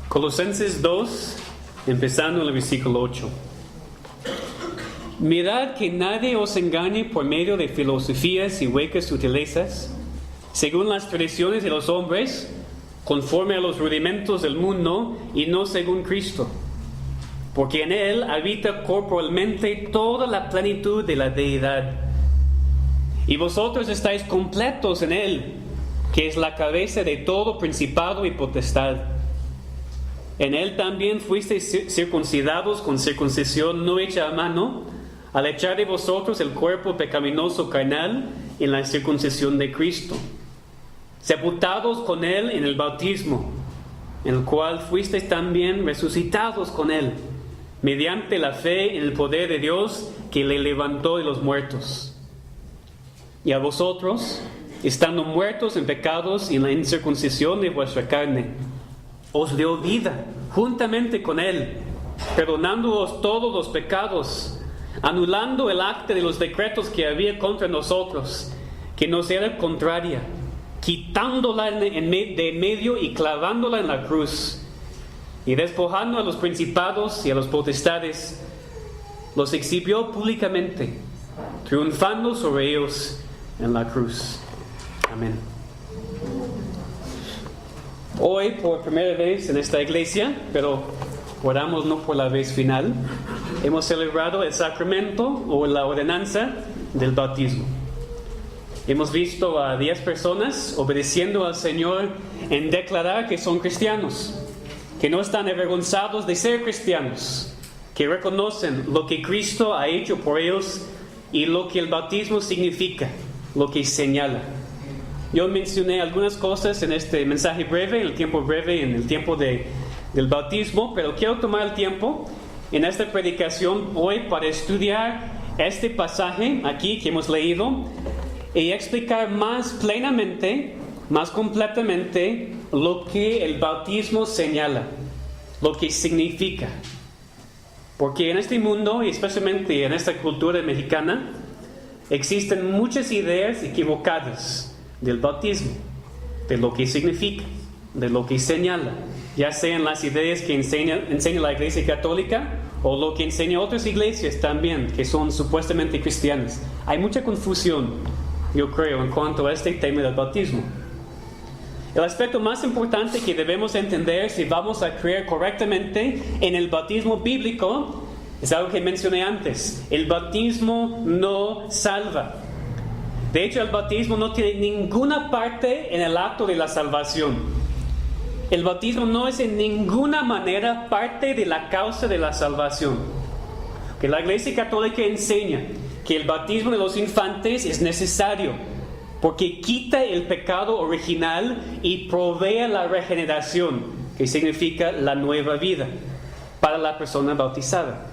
Colosenses 2, empezando en el versículo 8. Mirad que nadie os engañe por medio de filosofías y huecas sutilezas, según las tradiciones de los hombres, conforme a los rudimentos del mundo y no según Cristo. Porque en Él habita corporalmente toda la plenitud de la deidad. Y vosotros estáis completos en Él, que es la cabeza de todo principado y potestad. En Él también fuisteis circuncidados con circuncisión no hecha a mano, al echar de vosotros el cuerpo pecaminoso carnal en la circuncisión de Cristo, sepultados con Él en el bautismo, en el cual fuisteis también resucitados con Él, mediante la fe en el poder de Dios que le levantó de los muertos. Y a vosotros, estando muertos en pecados y en la incircuncisión de vuestra carne, os dio vida juntamente con Él, perdonándoos todos los pecados, anulando el acta de los decretos que había contra nosotros, que nos era contraria, quitándola de en medio y clavándola en la cruz, y despojando a los principados y a los potestades, los exhibió públicamente, triunfando sobre ellos en la cruz. Amén. Hoy, por primera vez en esta iglesia, pero oramos no por la vez final, hemos celebrado el sacramento o la ordenanza del bautismo. Hemos visto a 10 personas obedeciendo al Señor en declarar que son cristianos, que no están avergonzados de ser cristianos, que reconocen lo que Cristo ha hecho por ellos y lo que el bautismo significa, lo que señala. Yo mencioné algunas cosas en este mensaje breve, en el tiempo breve, en el tiempo del bautismo, pero quiero tomar el tiempo en esta predicación hoy para estudiar este pasaje aquí que hemos leído y explicar más plenamente, más completamente lo que el bautismo señala, lo que significa. Porque en este mundo, y especialmente en esta cultura mexicana, existen muchas ideas equivocadas del bautismo, de lo que significa, de lo que señala, ya sean las ideas que enseña la Iglesia Católica o lo que enseñan otras iglesias también, que son supuestamente cristianas. Hay mucha confusión, yo creo, en cuanto a este tema del bautismo. El aspecto más importante que debemos entender si vamos a creer correctamente en el bautismo bíblico es algo que mencioné antes. El bautismo no salva. De hecho, el bautismo no tiene ninguna parte en el acto de la salvación. El bautismo no es en ninguna manera parte de la causa de la salvación. Que la Iglesia Católica enseña que el bautismo de los infantes es necesario porque quita el pecado original y provee la regeneración, que significa la nueva vida, para la persona bautizada.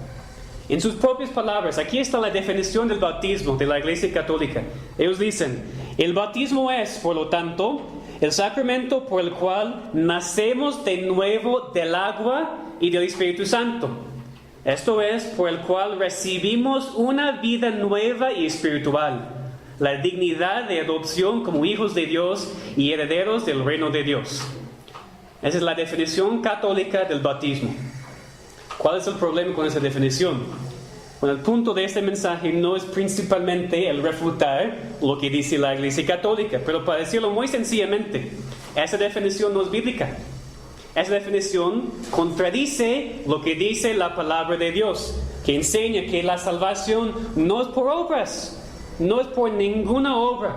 En sus propias palabras, aquí está la definición del bautismo de la Iglesia Católica. Ellos dicen: el bautismo es, por lo tanto, el sacramento por el cual nacemos de nuevo del agua y del Espíritu Santo. Esto es, por el cual recibimos una vida nueva y espiritual, la dignidad de adopción como hijos de Dios y herederos del reino de Dios. Esa es la definición católica del bautismo. ¿Cuál es el problema con esa definición? Bueno, el punto de este mensaje no es principalmente el refutar lo que dice la Iglesia Católica, pero para decirlo muy sencillamente, esa definición no es bíblica. Esa definición contradice lo que dice la palabra de Dios, que enseña que la salvación no es por obras, no es por ninguna obra,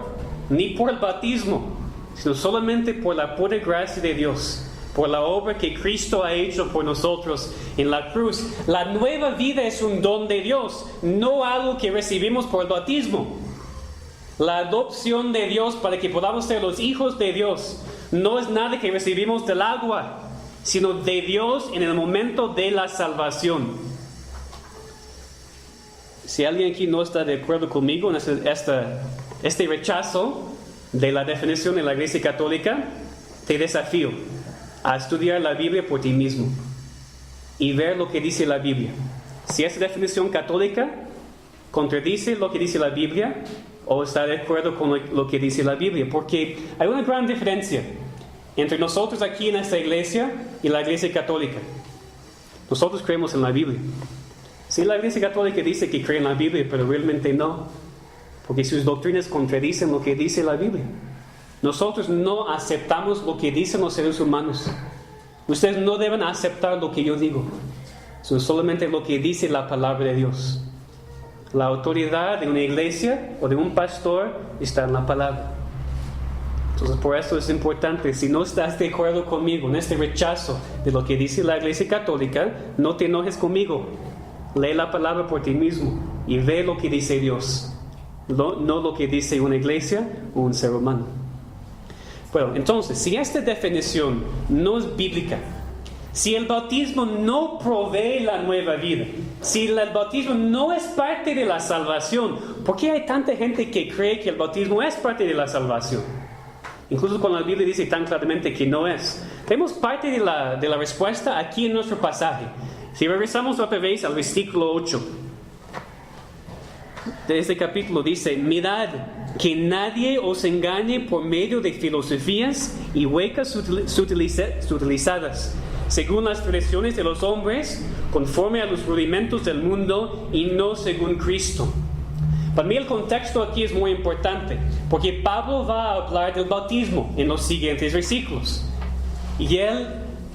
ni por el bautismo, sino solamente por la pura gracia de Dios, por la obra que Cristo ha hecho por nosotros en la cruz. La nueva vida es un don de Dios, no algo que recibimos por el bautismo. La adopción de Dios para que podamos ser los hijos de Dios no es nada que recibimos del agua, sino de Dios en el momento de la salvación. Si alguien aquí no está de acuerdo conmigo en este rechazo de la definición de la Iglesia Católica, te desafío a estudiar la Biblia por ti mismo y ver lo que dice la Biblia. Si esa definición católica contradice lo que dice la Biblia o está de acuerdo con lo que dice la Biblia, porque hay una gran diferencia entre nosotros aquí en esta iglesia y la iglesia católica. Nosotros creemos en la Biblia. Sí, la iglesia católica dice que cree en la Biblia, pero realmente no, porque sus doctrinas contradicen lo que dice la Biblia. Nosotros no aceptamos lo que dicen los seres humanos. Ustedes no deben aceptar lo que yo digo, sino solamente lo que dice la palabra de Dios. La autoridad de una iglesia o de un pastor está en la palabra. Entonces, por eso es importante, si no estás de acuerdo conmigo en este rechazo de lo que dice la iglesia católica, no te enojes conmigo. Lee la palabra por ti mismo y ve lo que dice Dios, no lo que dice una iglesia o un ser humano. Bueno, entonces, si esta definición no es bíblica, si el bautismo no provee la nueva vida, si el bautismo no es parte de la salvación, ¿por qué hay tanta gente que cree que el bautismo es parte de la salvación? Incluso cuando la Biblia dice tan claramente que no es. Tenemos parte de la respuesta aquí en nuestro pasaje. Si regresamos otra vez al versículo 8 de este capítulo, dice: mirad que nadie os engañe por medio de filosofías y huecas utilizadas, según las tradiciones de los hombres, conforme a los rudimentos del mundo y no según Cristo. Para mí el contexto aquí es muy importante, porque Pablo va a hablar del bautismo en los siguientes versículos. Y él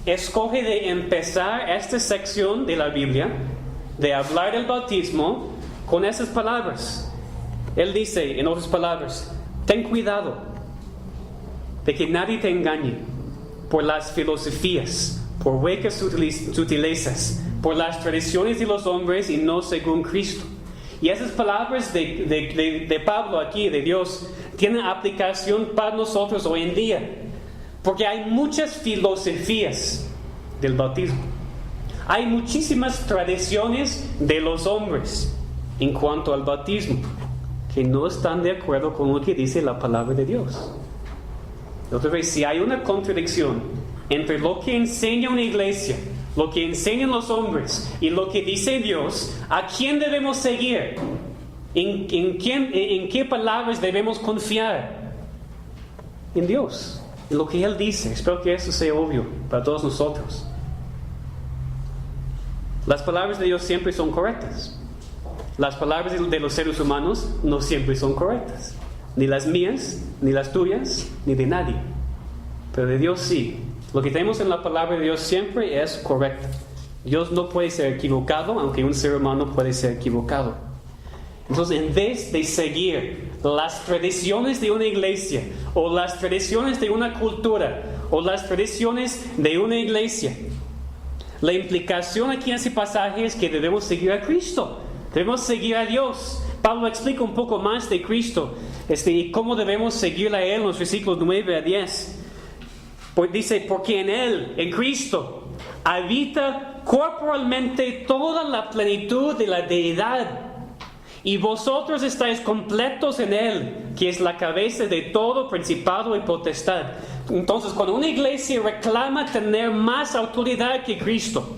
escoge de empezar esta sección de la Biblia, de hablar del bautismo, con esas palabras. Él dice, en otras palabras, ten cuidado de que nadie te engañe por las filosofías, por huecas sutilezas, por las tradiciones de los hombres y no según Cristo. Y esas palabras de Pablo aquí, de Dios, tienen aplicación para nosotros hoy en día. Porque hay muchas filosofías del bautismo. Hay muchísimas tradiciones de los hombres en cuanto al bautismo que no están de acuerdo con lo que dice la palabra de Dios. Otra vez, si hay una contradicción entre lo que enseña una iglesia, lo que enseñan los hombres y lo que dice Dios, ¿a quién debemos seguir? ¿En qué palabras debemos confiar? En Dios, en lo que Él dice. Espero que eso sea obvio para todos nosotros. Las palabras de Dios siempre son correctas. Las palabras de los seres humanos no siempre son correctas. Ni las mías, ni las tuyas, ni de nadie. Pero de Dios sí. Lo que tenemos en la palabra de Dios siempre es correcto. Dios no puede ser equivocado, aunque un ser humano puede ser equivocado. Entonces, en vez de seguir las tradiciones de una iglesia, o las tradiciones de una cultura, o las tradiciones de una iglesia, la implicación aquí en ese pasaje es que debemos seguir a Cristo. Debemos seguir a Dios. Pablo explica un poco más de Cristo y cómo debemos seguirle a Él en los versículos 9 a 10. Pues dice, porque en Él, en Cristo, habita corporalmente toda la plenitud de la deidad. Y vosotros estáis completos en Él, que es la cabeza de todo principado y potestad. Entonces, cuando una iglesia reclama tener más autoridad que Cristo,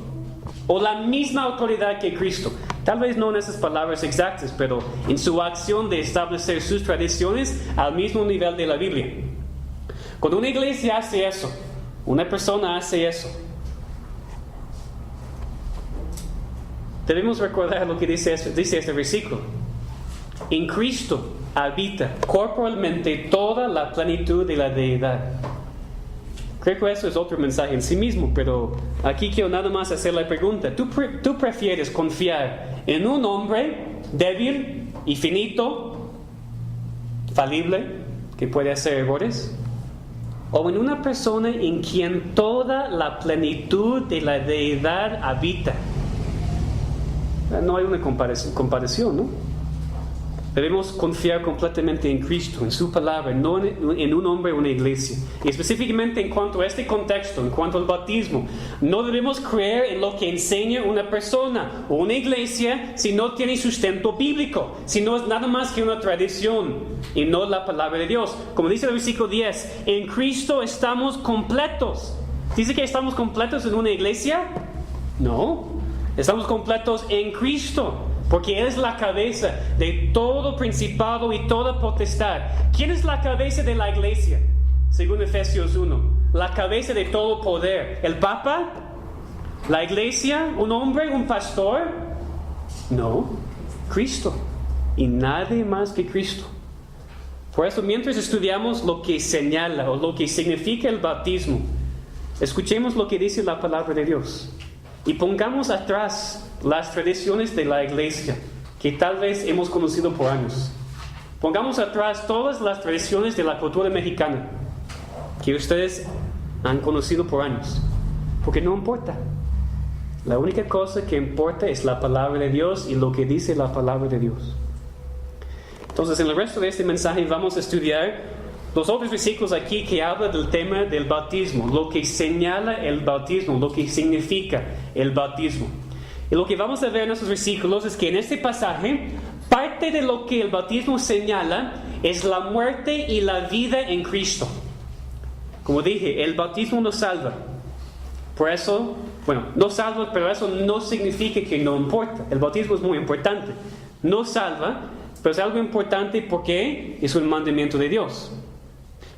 o la misma autoridad que Cristo, tal vez no en esas palabras exactas, pero en su acción de establecer sus tradiciones al mismo nivel de la Biblia. Cuando una iglesia hace eso, una persona hace eso, debemos recordar lo que dice este versículo. En Cristo habita corporalmente toda la plenitud de la deidad. Creo que eso es otro mensaje en sí mismo, pero aquí quiero nada más hacer la pregunta. ¿Tú prefieres confiar en un hombre débil y finito, falible, que puede hacer errores? ¿O en una persona en quien toda la plenitud de la deidad habita? No hay una comparación, ¿no? Debemos confiar completamente en Cristo, en su palabra, no en un hombre o una iglesia. Y específicamente en cuanto a este contexto, en cuanto al bautismo, no debemos creer en lo que enseña una persona o una iglesia si no tiene sustento bíblico, si no es nada más que una tradición y no la palabra de Dios. Como dice el versículo 10, en Cristo estamos completos. ¿Dice que estamos completos en una iglesia? No, estamos completos en Cristo. Porque Él es la cabeza de todo principado y toda potestad. ¿Quién es la cabeza de la iglesia? Según Efesios 1. la cabeza de todo poder? ¿El Papa? ¿La iglesia? ¿Un hombre? ¿Un pastor? No, Cristo. Y nadie más que Cristo. Por eso, mientras estudiamos lo que señala o lo que significa el bautismo, escuchemos lo que dice la palabra de Dios. Y pongamos atrás las tradiciones de la iglesia que tal vez hemos conocido por años. Pongamos atrás todas las tradiciones de la cultura mexicana que ustedes han conocido por años. Porque no importa. La única cosa que importa es la palabra de Dios y lo que dice la palabra de Dios. Entonces, en el resto de este mensaje vamos a estudiar los otros versículos aquí que hablan del tema del bautismo, lo que señala el bautismo, lo que significa el bautismo. Y lo que vamos a ver en estos versículos es que en este pasaje, parte de lo que el bautismo señala es la muerte y la vida en Cristo. Como dije, el bautismo nos salva. Por eso, no salva, pero eso no significa que no importa. El bautismo es muy importante. No salva, pero es algo importante porque es un mandamiento de Dios.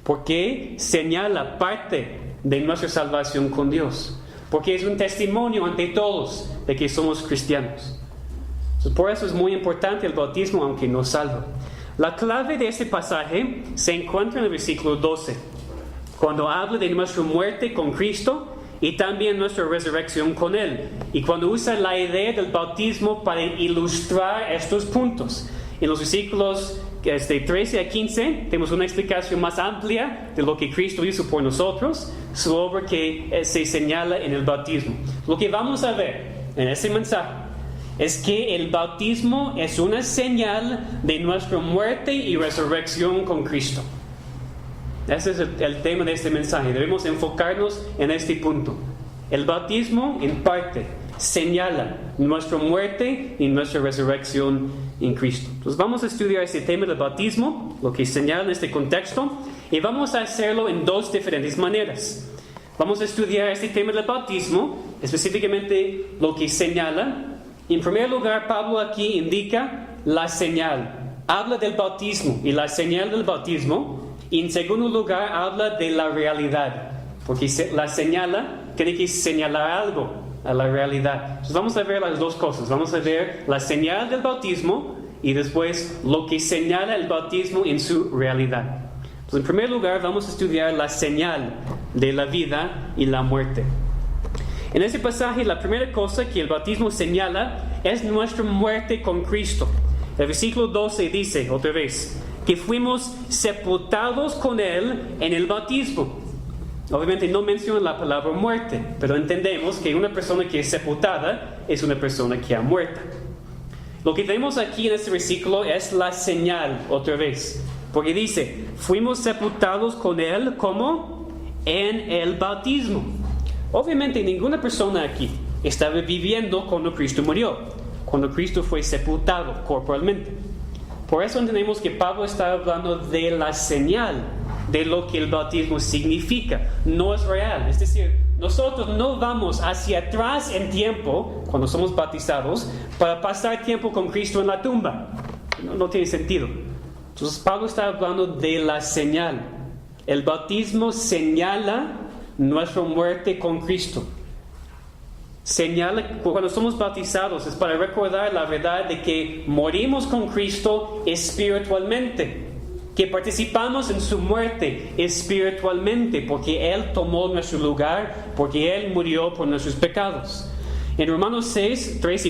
Porque señala parte de nuestra salvación con Dios. Porque es un testimonio ante todos de que somos cristianos. Por eso es muy importante el bautismo, aunque no salva. La clave de este pasaje se encuentra en el versículo 12, cuando habla de nuestra muerte con Cristo y también nuestra resurrección con Él. Y cuando usa la idea del bautismo para ilustrar estos puntos. En los versículos 13 a 15 tenemos una explicación más amplia de lo que Cristo hizo por nosotros, su obra que se señala en el bautismo. Lo que vamos a ver en ese mensaje es que el bautismo es una señal de nuestra muerte y resurrección con Cristo. Ese es el tema de este mensaje. Debemos enfocarnos en este punto. El bautismo, en parte, señala nuestra muerte y nuestra resurrección en Cristo. Entonces vamos a estudiar este tema del bautismo, lo que señala en este contexto, y vamos a hacerlo en dos diferentes maneras. Vamos a estudiar este tema del bautismo, específicamente lo que señala. En primer lugar, Pablo aquí indica la señal. Habla del bautismo y la señal del bautismo. Y en segundo lugar, habla de la realidad. Porque la señala tiene que señalar algo a la realidad. Entonces vamos a ver las dos cosas. Vamos a ver la señal del bautismo y después lo que señala el bautismo en su realidad. Entonces, en primer lugar, vamos a estudiar la señal de la vida y la muerte. En este pasaje, la primera cosa que el bautismo señala es nuestra muerte con Cristo. El versículo 12 dice, otra vez, que fuimos sepultados con Él en el bautismo. Obviamente no menciona la palabra muerte, pero entendemos que una persona que es sepultada es una persona que ha muerto. Lo que vemos aquí en este versículo es la señal, otra vez. Porque dice, fuimos sepultados con Él, ¿cómo? En el bautismo. Obviamente ninguna persona aquí estaba viviendo cuando Cristo murió, cuando Cristo fue sepultado corporalmente. Por eso entendemos que Pablo está hablando de la señal, de lo que el bautismo significa. No es real. Es decir, nosotros no vamos hacia atrás en tiempo, cuando somos bautizados, para pasar tiempo con Cristo en la tumba. No tiene sentido. Entonces Pablo está hablando de la señal. El bautismo señala nuestra muerte con Cristo. Señala, cuando somos bautizados, es para recordar la verdad de que morimos con Cristo espiritualmente, que participamos en su muerte espiritualmente, porque Él tomó nuestro lugar, porque Él murió por nuestros pecados. En Romanos 6, 3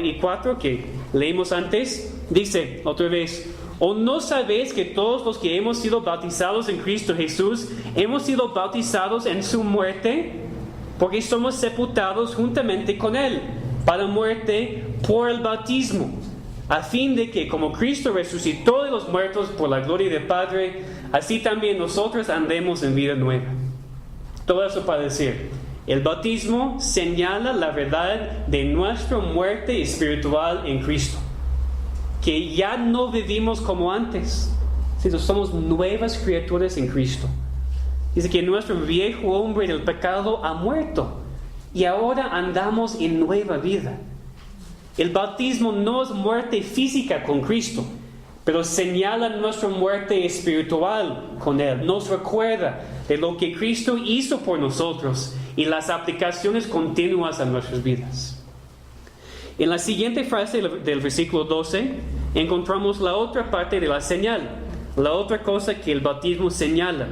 y 4, que leímos antes, dice otra vez, ¿o no sabéis que todos los que hemos sido bautizados en Cristo Jesús, hemos sido bautizados en su muerte? Porque somos sepultados juntamente con Él para muerte por el bautismo, a fin de que como Cristo resucitó de los muertos por la gloria del Padre, así también nosotros andemos en vida nueva. Todo eso para decir, el bautismo señala la verdad de nuestra muerte espiritual en Cristo, que ya no vivimos como antes, sino somos nuevas criaturas en Cristo. Dice que nuestro viejo hombre del pecado ha muerto y ahora andamos en nueva vida. El bautismo no es muerte física con Cristo, pero señala nuestra muerte espiritual con Él. Nos recuerda de lo que Cristo hizo por nosotros y las aplicaciones continuas a nuestras vidas. En la siguiente frase del versículo 12 encontramos la otra parte de la señal, la otra cosa que el bautismo señala.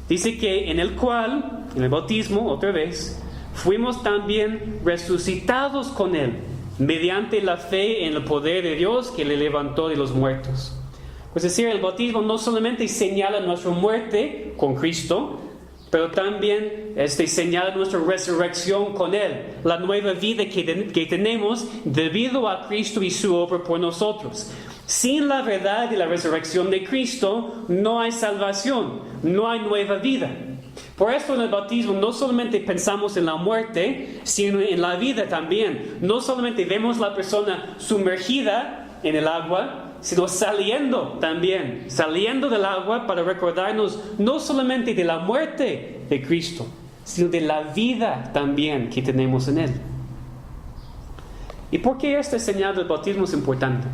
Dice que en el cual, en el bautismo, otra vez, fuimos también resucitados con Él, mediante la fe en el poder de Dios que le levantó de los muertos. Es decir, el bautismo no solamente señala nuestra muerte con Cristo, pero también señala nuestra resurrección con Él, la nueva vida que tenemos debido a Cristo y su obra por nosotros. Sin la verdad de la resurrección de Cristo no hay salvación, no hay nueva vida. Por esto en el bautismo no solamente pensamos en la muerte, sino en la vida también. No solamente vemos la persona sumergida en el agua, sino saliendo también, saliendo del agua para recordarnos no solamente de la muerte de Cristo, sino de la vida también que tenemos en Él. ¿Y por qué esta señal del bautismo es importante?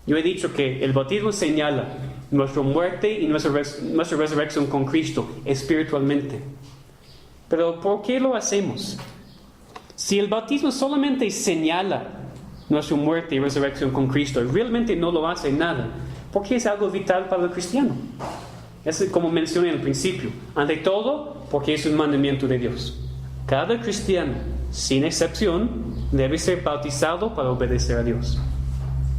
Yo he dicho que el bautismo señala nuestra muerte y nuestra resurrección con Cristo espiritualmente. Pero ¿por qué lo hacemos? Si el bautismo solamente señala nuestra muerte y resurrección con Cristo, realmente no lo hace nada, porque es algo vital para el cristiano. Es como mencioné al principio. Ante todo, porque es un mandamiento de Dios. Cada cristiano, sin excepción, debe ser bautizado para obedecer a Dios.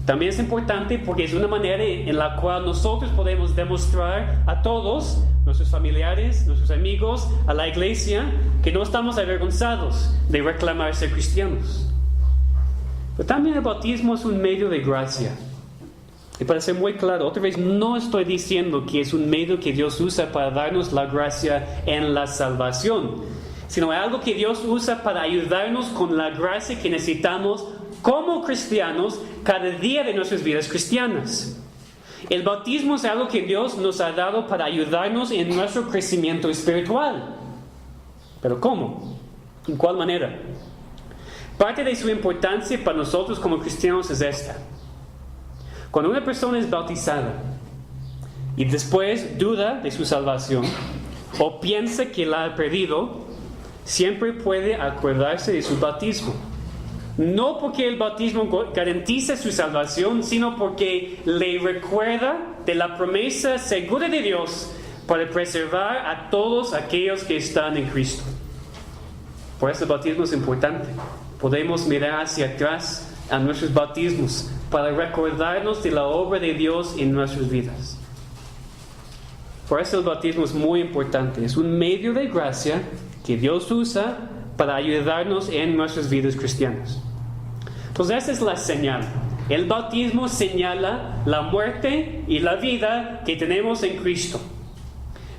También es importante porque es una manera en la cual nosotros podemos demostrar a todos, nuestros familiares, nuestros amigos, a la iglesia, que no estamos avergonzados de reclamar ser cristianos. Pero también el bautismo es un medio de gracia. Y para ser muy claro, otra vez, no estoy diciendo que es un medio que Dios usa para darnos la gracia en la salvación, sino algo que Dios usa para ayudarnos con la gracia que necesitamos como cristianos cada día de nuestras vidas cristianas. El bautismo es algo que Dios nos ha dado para ayudarnos en nuestro crecimiento espiritual. ¿Pero cómo? ¿En cuál manera? Parte de su importancia para nosotros como cristianos es esta. Cuando una persona es bautizada y después duda de su salvación o piensa que la ha perdido, siempre puede acordarse de su bautismo. No porque el bautismo garantiza su salvación, sino porque le recuerda de la promesa segura de Dios para preservar a todos aquellos que están en Cristo. Por eso el bautismo es importante. Podemos mirar hacia atrás a nuestros bautismos para recordarnos de la obra de Dios en nuestras vidas. Por eso el bautismo es muy importante. Es un medio de gracia que Dios usa para ayudarnos en nuestras vidas cristianas. Entonces esa es la señal. El bautismo señala la muerte y la vida que tenemos en Cristo.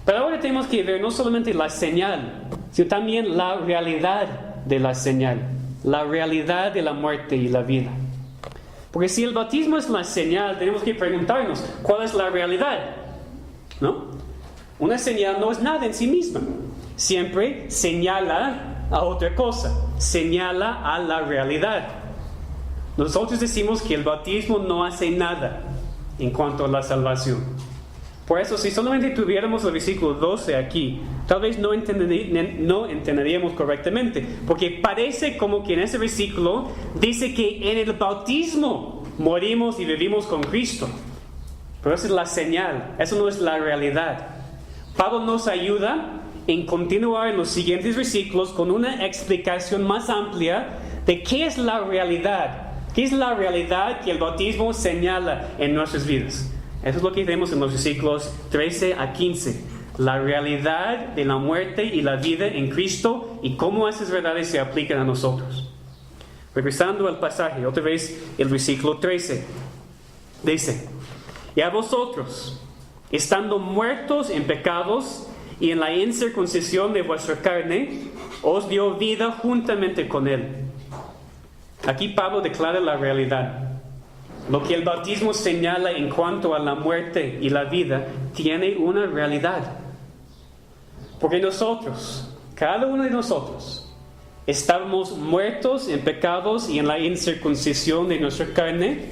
Pero ahora tenemos que ver no solamente la señal, sino también la realidad de la señal, la realidad de la muerte y la vida. Porque si el bautismo es la señal, tenemos que preguntarnos, ¿cuál es la realidad? ¿No? Una señal no es nada en sí misma. Siempre señala a otra cosa, señala a la realidad. Nosotros decimos que el bautismo no hace nada en cuanto a la salvación. Por eso, si solamente tuviéramos el versículo 12 aquí, tal vez no entenderíamos correctamente, porque parece como que en ese versículo dice que en el bautismo morimos y vivimos con Cristo. Pero esa es la señal, eso no es la realidad. Pablo nos ayuda en continuar en los siguientes versículos con una explicación más amplia de qué es la realidad. ¿Qué es la realidad que el bautismo señala en nuestras vidas? Eso es lo que vemos en los versículos 13 a 15. La realidad de la muerte y la vida en Cristo y cómo esas verdades se aplican a nosotros. Regresando al pasaje, otra vez el versículo 13. Dice, y a vosotros, estando muertos en pecados y en la incircuncisión de vuestra carne, os dio vida juntamente con Él. Aquí Pablo declara la realidad. Lo que el bautismo señala en cuanto a la muerte y la vida tiene una realidad. Porque nosotros, cada uno de nosotros, estábamos muertos en pecados y en la incircuncisión de nuestra carne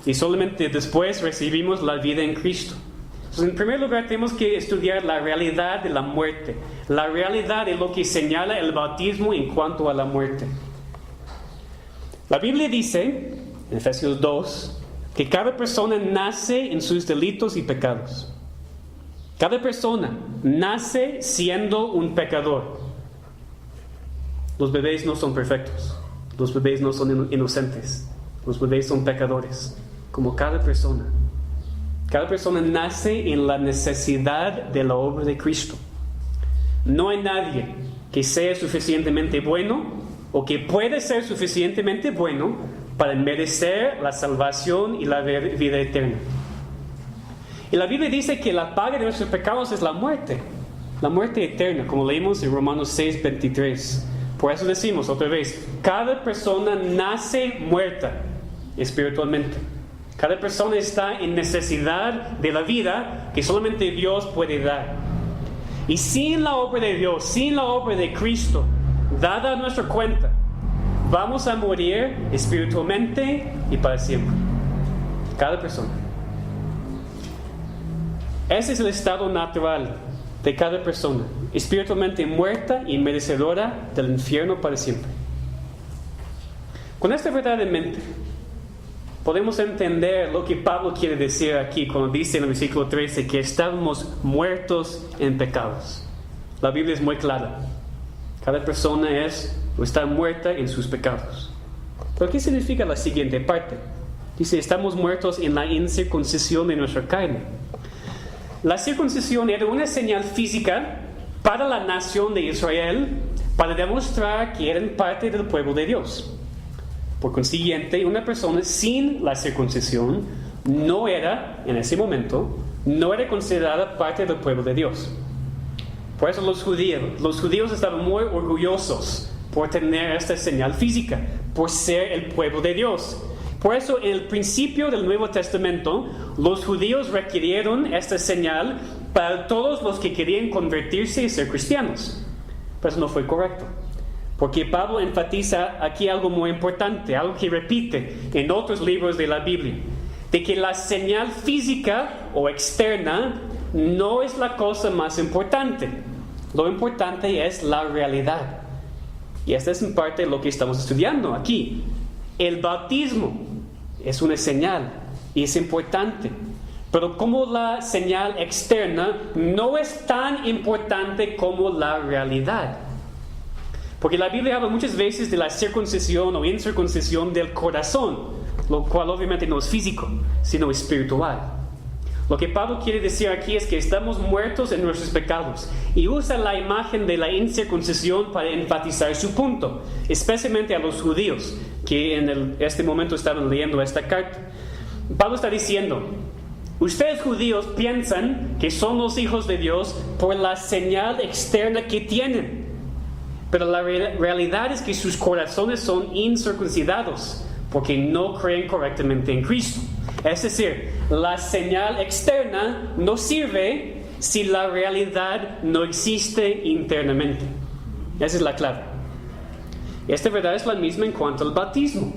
y solamente después recibimos la vida en Cristo. Entonces, en primer lugar, tenemos que estudiar la realidad de la muerte, la realidad de lo que señala el bautismo en cuanto a la muerte. La Biblia dice, en Efesios 2, que cada persona nace en sus delitos y pecados. Cada persona nace siendo un pecador. Los bebés no son perfectos. Los bebés no son inocentes. Los bebés son pecadores, como cada persona. Cada persona nace en la necesidad de la obra de Cristo. No hay nadie que sea suficientemente bueno o que pueda ser suficientemente bueno para merecer la salvación y la vida eterna. Y la Biblia dice que la paga de nuestros pecados es la muerte eterna, como leímos en Romanos 6:23. Por eso decimos otra vez, cada persona nace muerta espiritualmente. Cada persona está en necesidad de la vida que solamente Dios puede dar. Y sin la obra de Dios, sin la obra de Cristo, dada a nuestra cuenta, vamos a morir espiritualmente y para siempre. Cada persona. Ese es el estado natural de cada persona, espiritualmente muerta y merecedora del infierno para siempre. Con esta verdad en mente, podemos entender lo que Pablo quiere decir aquí cuando dice en el versículo 13 que estamos muertos en pecados. La Biblia es muy clara. Cada persona está muerta en sus pecados. ¿Pero qué significa la siguiente parte? Dice, estamos muertos en la incircuncisión de nuestra carne. La circuncisión era una señal física para la nación de Israel para demostrar que eran parte del pueblo de Dios. Por consiguiente, una persona sin la circuncisión no era, en ese momento, no era considerada parte del pueblo de Dios. Por eso los judíos estaban muy orgullosos por tener esta señal física, por ser el pueblo de Dios. Por eso, en el principio del Nuevo Testamento, los judíos requirieron esta señal para todos los que querían convertirse y ser cristianos. Pero eso no fue correcto. Porque Pablo enfatiza aquí algo muy importante, algo que repite en otros libros de la Biblia, de que la señal física o externa no es la cosa más importante. Lo importante es la realidad. Y esta es en parte lo que estamos estudiando aquí. El bautismo es una señal y es importante, pero como la señal externa no es tan importante como la realidad. Porque la Biblia habla muchas veces de la circuncisión o incircuncisión del corazón, lo cual obviamente no es físico, sino espiritual. Lo que Pablo quiere decir aquí es que estamos muertos en nuestros pecados y usa la imagen de la incircuncisión para enfatizar su punto, especialmente a los judíos que en este momento estaban leyendo esta carta. Pablo está diciendo, ustedes judíos piensan que son los hijos de Dios por la señal externa que tienen. Pero la realidad es que sus corazones son incircuncidados porque no creen correctamente en Cristo. Es decir, la señal externa no sirve si la realidad no existe internamente. Esa es la clave. Esta verdad es la misma en cuanto al bautismo.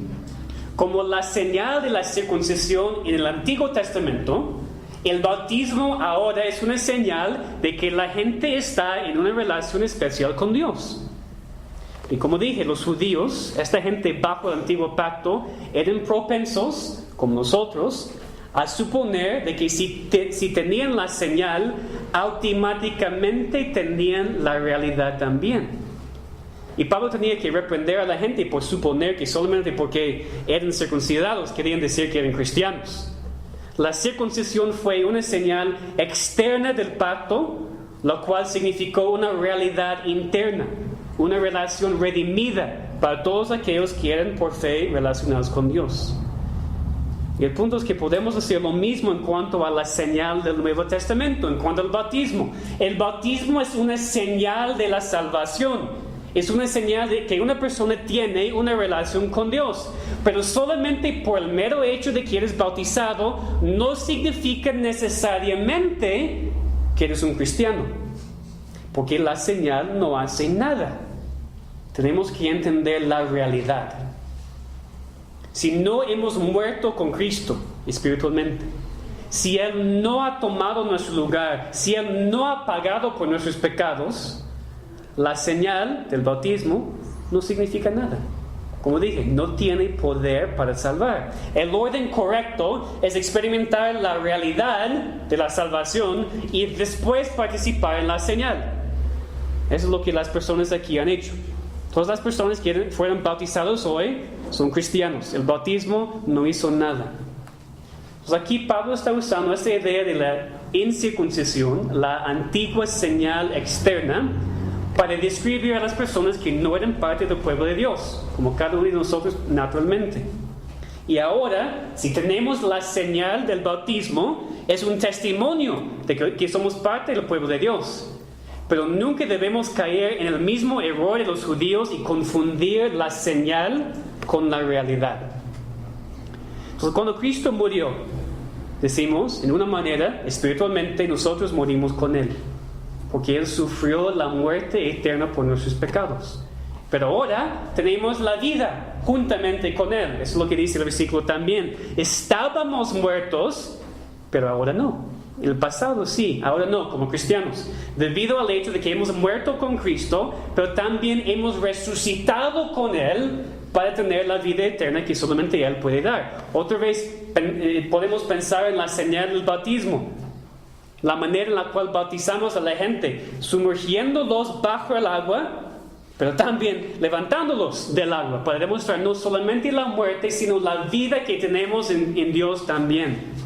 Como la señal de la circuncisión en el Antiguo Testamento, el bautismo ahora es una señal de que la gente está en una relación especial con Dios. Y como dije, los judíos, esta gente bajo el antiguo pacto, eran propensos, como nosotros, a suponer de que si tenían la señal, automáticamente tenían la realidad también. Y Pablo tenía que reprender a la gente por suponer que solamente porque eran circuncidados querían decir que eran cristianos. La circuncisión fue una señal externa del pacto, lo cual significó una realidad interna, una relación redimida para todos aquellos que eran por fe relacionados con Dios. Y el punto es que podemos hacer lo mismo en cuanto a la señal del Nuevo Testamento, en cuanto al bautismo. El bautismo es una señal de la salvación. Es una señal de que una persona tiene una relación con Dios. Pero solamente por el mero hecho de que eres bautizado no significa necesariamente que eres un cristiano. Porque la señal no hace nada. Tenemos que entender la realidad. si no hemos muerto con Cristo espiritualmente, si Él no ha tomado nuestro lugar, si Él no ha pagado por nuestros pecados, la señal del bautismo no significa nada. Como dije, no tiene poder para salvar. El orden correcto es experimentar la realidad de la salvación y después participar en la señal. Eso es lo que las personas aquí han hecho. Todas las personas que fueron bautizados hoy son cristianos. El bautismo no hizo nada. Entonces aquí Pablo está usando esta idea de la incircuncisión, la antigua señal externa, para describir a las personas que no eran parte del pueblo de Dios, como cada uno de nosotros naturalmente. Y ahora, si tenemos la señal del bautismo, es un testimonio de que somos parte del pueblo de Dios. Pero nunca debemos caer en el mismo error de los judíos y confundir la señal con la realidad. Entonces, cuando Cristo murió, decimos, en una manera, espiritualmente, nosotros morimos con Él, porque Él sufrió la muerte eterna por nuestros pecados. Pero ahora tenemos la vida juntamente con Él. Eso es lo que dice el versículo también. Estábamos muertos, pero ahora no. En el pasado sí, ahora no, como cristianos. Debido al hecho de que hemos muerto con Cristo, pero también hemos resucitado con Él para tener la vida eterna que solamente Él puede dar. Otra vez podemos pensar en la señal del bautismo. La manera en la cual bautizamos a la gente, sumergiéndolos bajo el agua, pero también levantándolos del agua, para demostrar no solamente la muerte, sino la vida que tenemos en Dios también.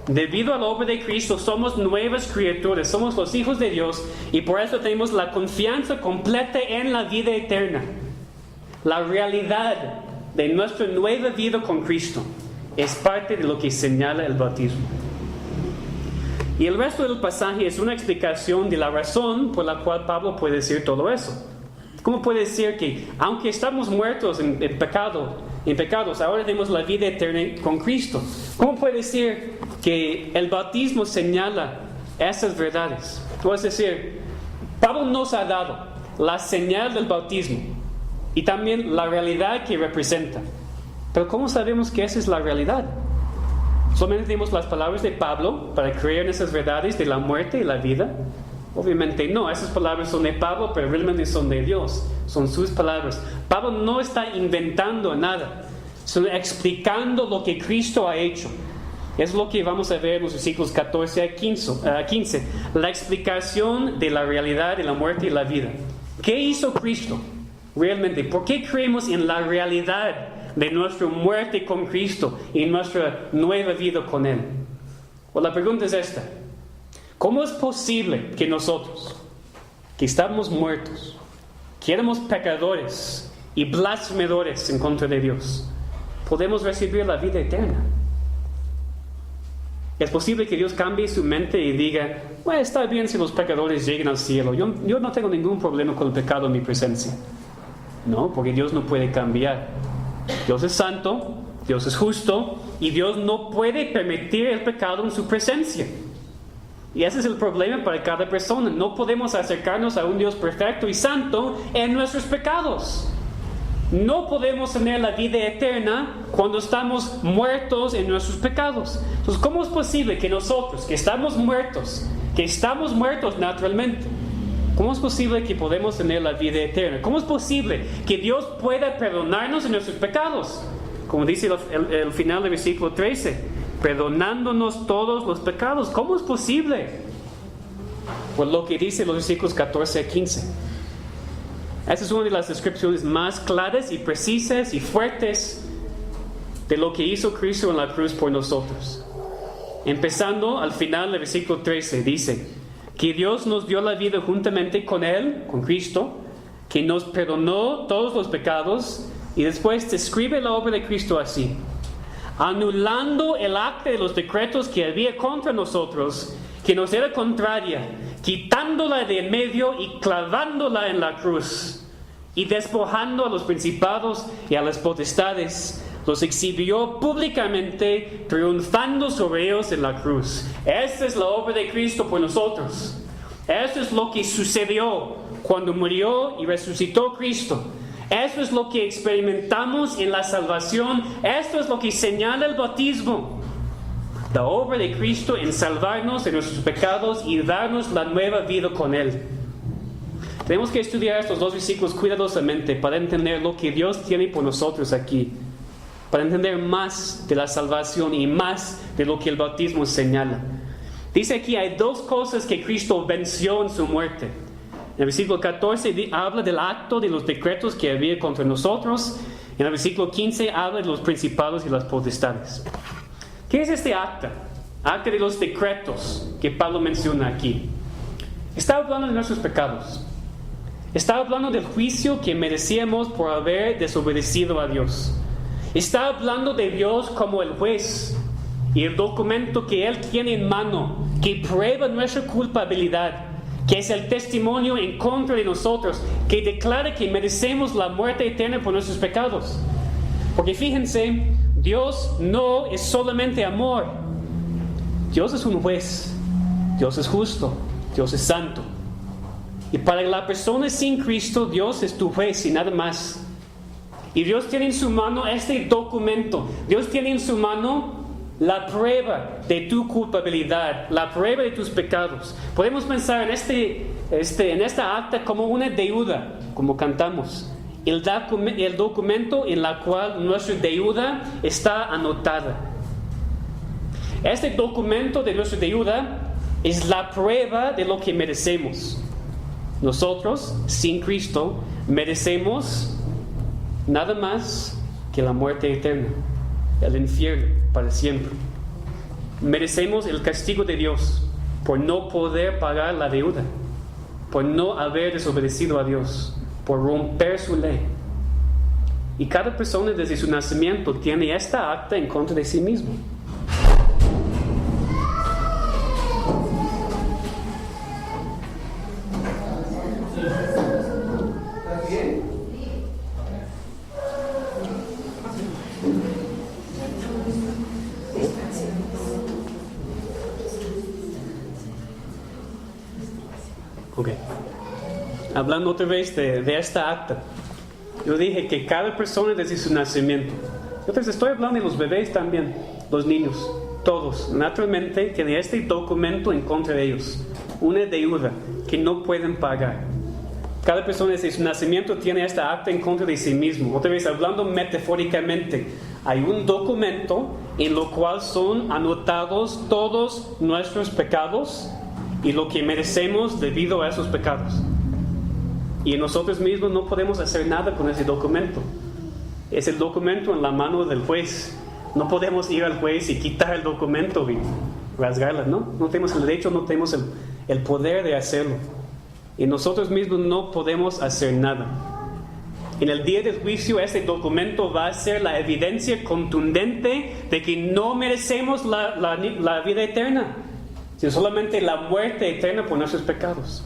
Debido a la obra de Cristo, somos nuevas criaturas, somos los hijos de Dios, y por eso tenemos la confianza completa en la vida eterna. La realidad de nuestra nueva vida con Cristo es parte de lo que señala el bautismo. Y el resto del pasaje es una explicación de la razón por la cual Pablo puede decir todo eso. ¿Cómo puede decir que, aunque estamos muertos en pecados, ahora tenemos la vida eterna con Cristo? ¿Cómo puede decir que el bautismo señala esas verdades? Es decir, Pablo nos ha dado la señal del bautismo y también la realidad que representa. Pero ¿cómo sabemos que esa es la realidad? ¿Solamente tenemos las palabras de Pablo para creer en esas verdades de la muerte y la vida? Obviamente no, esas palabras son de Pablo, pero realmente son de Dios, son sus palabras. Pablo no está inventando nada, sino explicando lo que Cristo ha hecho. Es lo que vamos a ver en los versículos 14 a 15. La explicación de la realidad de la muerte y la vida. ¿Qué hizo Cristo realmente? ¿Por qué creemos en la realidad de nuestra muerte con Cristo y nuestra nueva vida con Él? Pues la pregunta es esta: ¿cómo es posible que nosotros, que estamos muertos, que éramos pecadores y blasfemadores en contra de Dios, podemos recibir la vida eterna? Es posible que Dios cambie su mente y diga: bueno, está bien si los pecadores lleguen al cielo, yo no tengo ningún problema con el pecado en mi presencia. No, porque Dios no puede cambiar. Dios es santo, Dios es justo, y Dios no puede permitir el pecado en su presencia. Y ese es el problema para cada persona. No podemos acercarnos a un Dios perfecto y santo en nuestros pecados. No podemos tener la vida eterna cuando estamos muertos en nuestros pecados. Entonces, ¿cómo es posible que nosotros, que estamos muertos naturalmente, cómo es posible que podemos tener la vida eterna? ¿Cómo es posible que Dios pueda perdonarnos en nuestros pecados? Como dice el final del versículo 13, perdonándonos todos los pecados. ¿Cómo es posible? Pues lo que dice los versículos 14 a 15. Esa es una de las descripciones más claras y precisas y fuertes de lo que hizo Cristo en la cruz por nosotros. Empezando al final del versículo 13, dice que Dios nos dio la vida juntamente con Él, con Cristo, que nos perdonó todos los pecados, y después describe la obra de Cristo así: anulando el acta de los decretos que había contra nosotros, que nos era contraria, quitándola de en medio y clavándola en la cruz, y despojando a los principados y a las potestades, los exhibió públicamente, triunfando sobre ellos en la cruz. Esta es la obra de Cristo por nosotros. Esto es lo que sucedió cuando murió y resucitó Cristo. Eso es lo que experimentamos en la salvación. Esto es lo que señala el bautismo. La obra de Cristo en salvarnos de nuestros pecados y darnos la nueva vida con Él. Tenemos que estudiar estos dos versículos cuidadosamente para entender lo que Dios tiene por nosotros aquí. Para entender más de la salvación y más de lo que el bautismo señala. Dice aquí, hay dos cosas que Cristo venció en su muerte. En el versículo 14 habla del acto de los decretos que había contra nosotros. En el versículo 15 habla de los principados y las potestades. ¿Qué es este acta? Acta de los decretos que Pablo menciona aquí. Está hablando de nuestros pecados. Está hablando del juicio que merecíamos por haber desobedecido a Dios. Está hablando de Dios como el juez y el documento que Él tiene en mano, que prueba nuestra culpabilidad, que es el testimonio en contra de nosotros, que declara que merecemos la muerte eterna por nuestros pecados. Porque fíjense, Dios no es solamente amor. Dios es un juez. Dios es justo. Dios es santo. Y para la persona sin Cristo, Dios es tu juez y nada más. Y Dios tiene en su mano este documento. Dios tiene en su mano la prueba de tu culpabilidad, la prueba de tus pecados. Podemos pensar en esta acta como una deuda, como cantamos. El documento en la cual nuestra deuda está anotada. Este documento de nuestra deuda es la prueba de lo que merecemos. Nosotros, sin Cristo, merecemos nada más que la muerte eterna, el infierno para siempre. Merecemos el castigo de Dios por no poder pagar la deuda, por no haber desobedecido a Dios, por romper su ley. Y cada persona desde su nacimiento tiene esta acta en contra de sí mismo. Ok. Hablando otra vez de esta acta. Yo dije que cada persona desde su nacimiento. Entonces estoy hablando de los bebés también, los niños, todos, naturalmente tienen este documento en contra de ellos. Una deuda que no pueden pagar. Cada persona desde su nacimiento tiene esta acta en contra de sí mismo. Otra vez hablando metafóricamente, hay un documento en lo cual son anotados todos nuestros pecados y lo que merecemos debido a esos pecados. Y nosotros mismos no podemos hacer nada con ese documento. Es el documento en la mano del juez. No podemos ir al juez y quitar el documento y rasgarla, ¿no? No tenemos el derecho, no tenemos el poder de hacerlo. Y nosotros mismos no podemos hacer nada. En el día del juicio, este documento va a ser la evidencia contundente de que no merecemos la vida eterna, sino solamente la muerte eterna por nuestros pecados.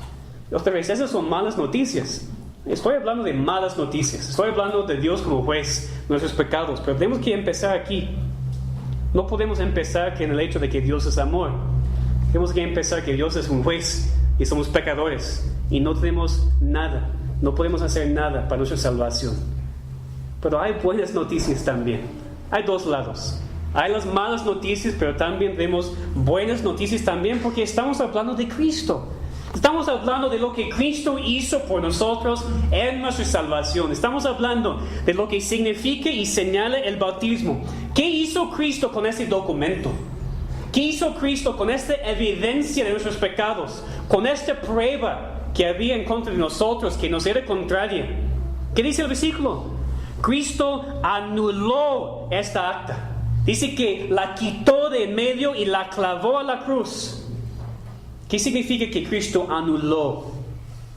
Otra vez, esas son malas noticias. Estoy hablando de malas noticias. Estoy hablando de Dios como juez, nuestros pecados. Pero tenemos que empezar aquí. No podemos empezar en el hecho de que Dios es amor. Tenemos que empezar que Dios es un juez y somos pecadores. Y no tenemos nada. No podemos hacer nada para nuestra salvación. Pero hay buenas noticias también. Hay dos lados. Hay las malas noticias, pero también tenemos buenas noticias también porque estamos hablando de Cristo. Estamos hablando de lo que Cristo hizo por nosotros en nuestra salvación. Estamos hablando de lo que significa y señala el bautismo. ¿Qué hizo Cristo con este documento? ¿Qué hizo Cristo con esta evidencia de nuestros pecados? Con esta prueba que había en contra de nosotros, que nos era contraria. ¿Qué dice el versículo? Cristo anuló esta acta. Dice que la quitó de en medio y la clavó a la cruz. ¿Qué significa que Cristo anuló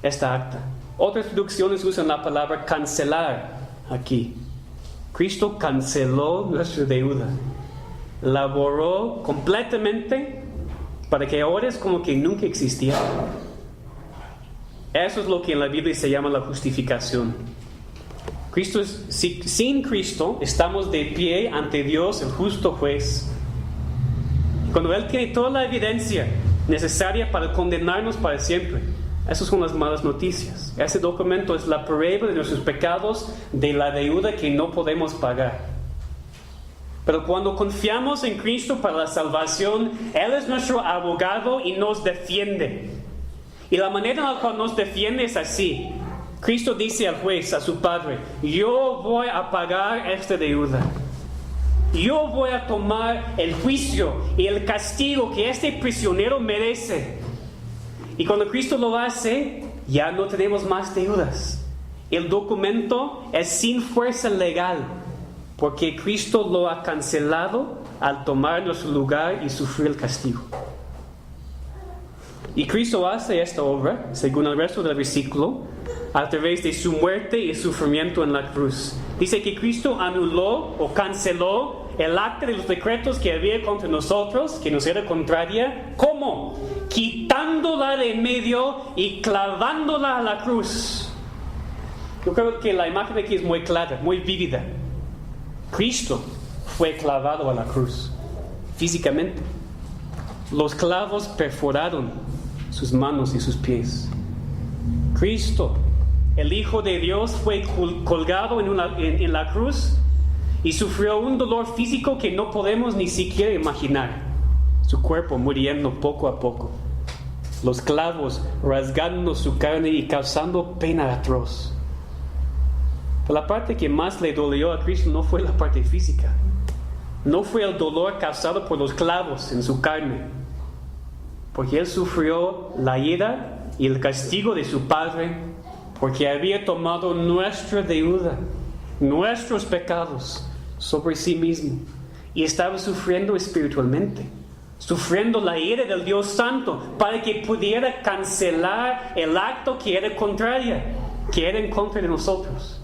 esta acta? Otras traducciones usan la palabra cancelar aquí. Cristo canceló nuestra deuda. La borró completamente para que ahora es como que nunca existía. Eso es lo que en la Biblia se llama la justificación. Sin Cristo estamos de pie ante Dios, el justo juez. Cuando Él tiene toda la evidencia necesaria para condenarnos para siempre, Esas son las malas noticias. Ese documento es la prueba de nuestros pecados, de la deuda que no podemos pagar. Pero cuando confiamos en Cristo para la salvación, Él es nuestro abogado y nos defiende. Y la manera en la cual nos defiende es así. Cristo dice al juez, a su Padre, yo voy a pagar esta deuda. Yo voy a tomar el juicio y el castigo que este prisionero merece. Y cuando Cristo lo hace, ya no tenemos más deudas. El documento es sin fuerza legal, porque Cristo lo ha cancelado al tomar nuestro lugar y sufrir el castigo. Y Cristo hace esta obra, según el resto del versículo, a través de su muerte y sufrimiento en la cruz. Dice que Cristo anuló o canceló el acta de los decretos que había contra nosotros, que nos era contraria. ¿Cómo? Quitándola de en medio y clavándola a la cruz. Yo creo que la imagen aquí es muy clara, muy vívida. Cristo fue clavado a la cruz, físicamente. Los clavos perforaron sus manos y sus pies. Cristo, el Hijo de Dios, fue colgado en la cruz y sufrió un dolor físico que no podemos ni siquiera imaginar. Su cuerpo muriendo poco a poco. Los clavos rasgando su carne y causando pena atroz. Pero la parte que más le dolió a Cristo no fue la parte física. No fue el dolor causado por los clavos en su carne. Porque Él sufrió la ira y el castigo de su Padre, porque había tomado nuestra deuda, nuestros pecados sobre sí mismo, y estaba sufriendo espiritualmente, sufriendo la ira del Dios Santo, para que pudiera cancelar el acto que era contrario, que era en contra de nosotros.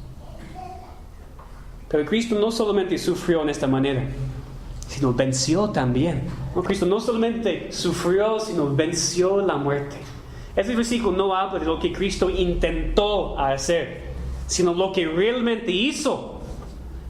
Pero Cristo no solamente sufrió en esta manera, sino venció también. Cristo no solamente sufrió, sino venció la muerte. Este versículo no habla de lo que Cristo intentó hacer, sino lo que realmente hizo.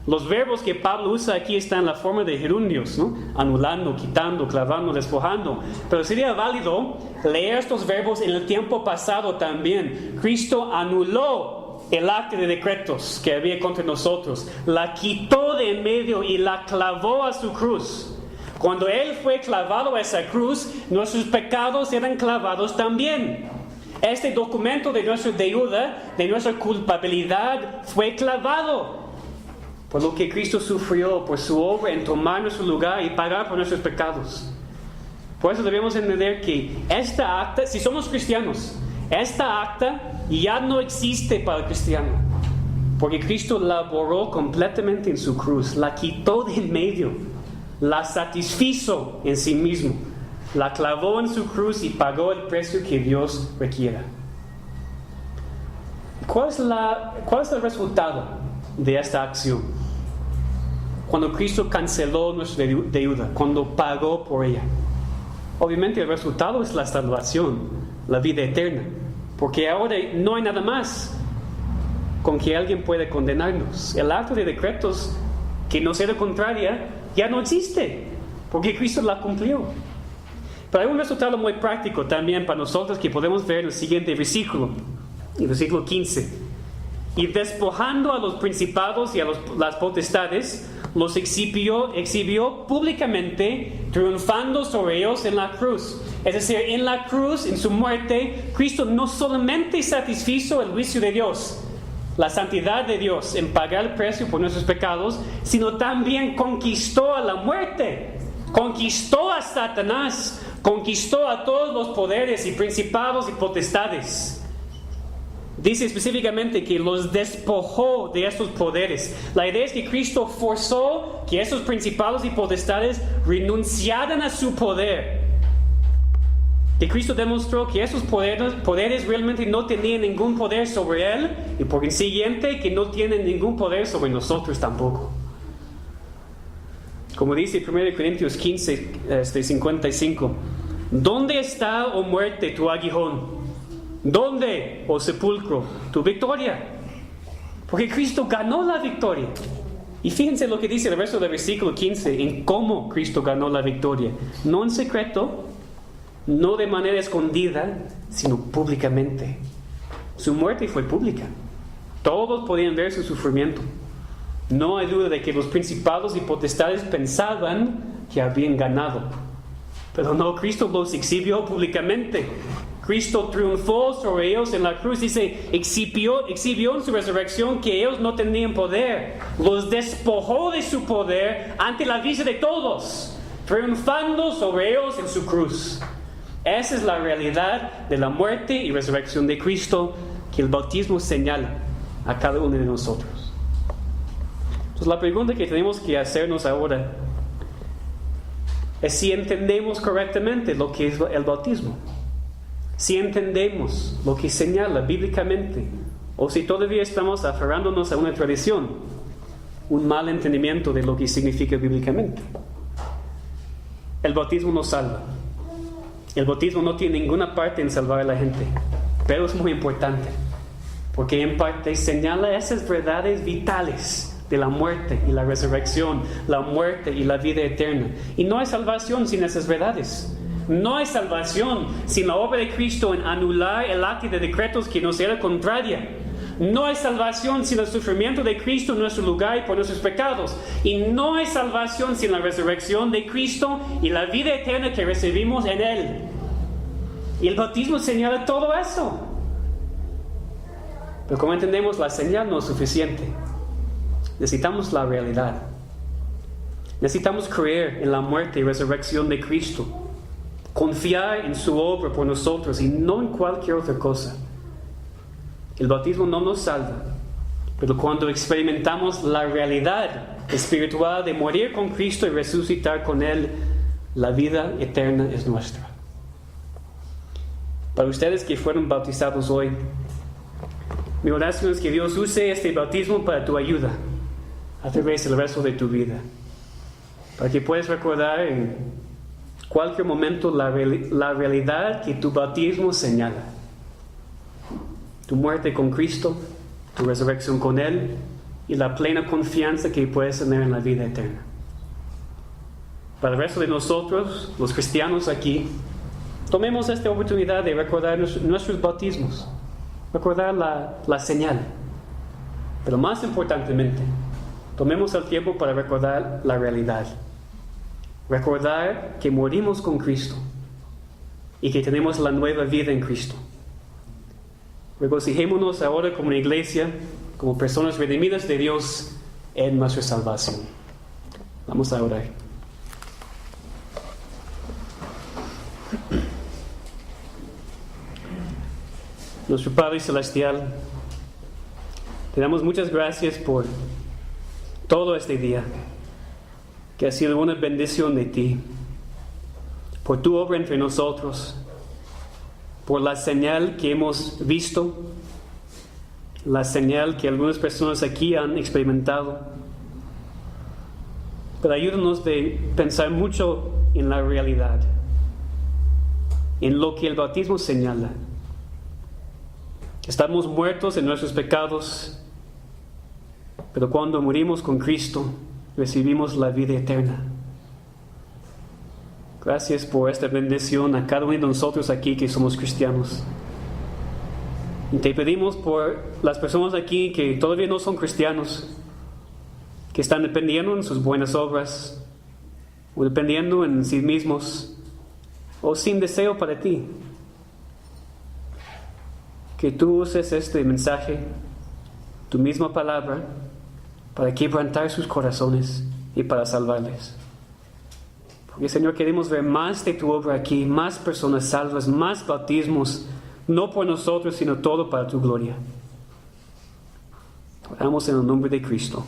Los verbos que Pablo usa aquí están en la forma de gerundios, ¿no? Anulando, quitando, clavando, despojando. Pero sería válido leer estos verbos en el tiempo pasado también. Cristo anuló el acta de decretos que había contra nosotros, la quitó de en medio y la clavó a su cruz. Cuando Él fue clavado a esa cruz, nuestros pecados eran clavados también. Este documento de nuestra deuda, de nuestra culpabilidad, fue clavado. Por lo que Cristo sufrió, por su obra en tomar nuestro lugar y pagar por nuestros pecados. Por eso debemos entender que esta acta, si somos cristianos, esta acta ya no existe para el cristiano. Porque Cristo la borró completamente en su cruz, la quitó de en medio. La satisfizo en sí mismo, la clavó en su cruz y pagó el precio que Dios requiera. ¿Cuál es el resultado de esta acción? Cuando Cristo canceló nuestra deuda, cuando pagó por ella. Obviamente el resultado es la salvación, la vida eterna, porque ahora no hay nada más con que alguien pueda condenarnos. El acto de decretos que nos era contraria ya no existe, porque Cristo la cumplió. Pero hay un resultado muy práctico también para nosotros que podemos ver en el siguiente versículo, el versículo 15. Y despojando a los principados y a las potestades, los exhibió públicamente, triunfando sobre ellos en la cruz. Es decir, en la cruz, en su muerte, Cristo no solamente satisfizo el juicio de Dios, la santidad de Dios en pagar el precio por nuestros pecados, sino también conquistó a la muerte, conquistó a Satanás, conquistó a todos los poderes y principados y potestades. Dice específicamente que los despojó de estos poderes. La idea es que Cristo forzó que esos principados y potestades renunciaran a su poder. Que Cristo demostró que esos poderes realmente no tenían ningún poder sobre Él, y por consiguiente que no tienen ningún poder sobre nosotros tampoco. Como dice 1 Corintios 15, 55, ¿dónde está, oh muerte, tu aguijón? ¿Dónde, oh sepulcro, tu victoria? Porque Cristo ganó la victoria. Y fíjense lo que dice el resto del versículo 15, en cómo Cristo ganó la victoria. No en secreto, no de manera escondida, sino públicamente. Su muerte fue pública. Todos podían ver su sufrimiento. No hay duda de que los principados y potestades pensaban que habían ganado. Pero no, Cristo los exhibió públicamente. Cristo triunfó sobre ellos en la cruz. Dice, exhibió en su resurrección que ellos no tenían poder. Los despojó de su poder ante la vista de todos, triunfando sobre ellos en su cruz. Esa es la realidad de la muerte y resurrección de Cristo que el bautismo señala a cada uno de nosotros. Entonces la pregunta que tenemos que hacernos ahora es si entendemos correctamente lo que es el bautismo. Si entendemos lo que señala bíblicamente, o si todavía estamos aferrándonos a una tradición, un mal entendimiento de lo que significa bíblicamente. El bautismo nos salva. El bautismo no tiene ninguna parte en salvar a la gente, pero es muy importante, porque en parte señala esas verdades vitales de la muerte y la resurrección, la muerte y la vida eterna. Y no hay salvación sin esas verdades. No hay salvación sin la obra de Cristo en anular el acta de decretos que nos era contraria. No hay salvación sin el sufrimiento de Cristo en nuestro lugar y por nuestros pecados. Y no hay salvación sin la resurrección de Cristo y la vida eterna que recibimos en Él. Y el bautismo señala todo eso. Pero como entendemos, la señal no es suficiente. Necesitamos la realidad. Necesitamos creer en la muerte y resurrección de Cristo. Confiar en su obra por nosotros y no en cualquier otra cosa. El bautismo no nos salva, pero cuando experimentamos la realidad espiritual de morir con Cristo y resucitar con Él, la vida eterna es nuestra. Para ustedes que fueron bautizados hoy, mi oración es que Dios use este bautismo para tu ayuda a través del resto de tu vida, para que puedas recordar en cualquier momento la realidad que tu bautismo señala. Tu muerte con Cristo, tu resurrección con Él y la plena confianza que puedes tener en la vida eterna. Para el resto de nosotros, los cristianos aquí, tomemos esta oportunidad de recordar nuestros bautismos, recordar la señal. Pero más importantemente, tomemos el tiempo para recordar la realidad. Recordar que morimos con Cristo y que tenemos la nueva vida en Cristo. Regocijémonos ahora como una iglesia, como personas redimidas de Dios en nuestra salvación. Vamos a orar. Nuestro Padre Celestial, te damos muchas gracias por todo este día, que ha sido una bendición de ti, por tu obra entre nosotros, por la señal que hemos visto, la señal que algunas personas aquí han experimentado. Pero ayúdanos de pensar mucho en la realidad, en lo que el bautismo señala. Estamos muertos en nuestros pecados, pero cuando morimos con Cristo, recibimos la vida eterna. Gracias por esta bendición a cada uno de nosotros aquí que somos cristianos. Y te pedimos por las personas aquí que todavía no son cristianos, que están dependiendo en sus buenas obras, o dependiendo en sí mismos, o sin deseo para ti. Que tú uses este mensaje, tu misma palabra, para quebrantar sus corazones y para salvarles. Porque, Señor, queremos ver más de tu obra aquí, más personas salvas, más bautismos, no por nosotros, sino todo para tu gloria. Oramos en el nombre de Cristo.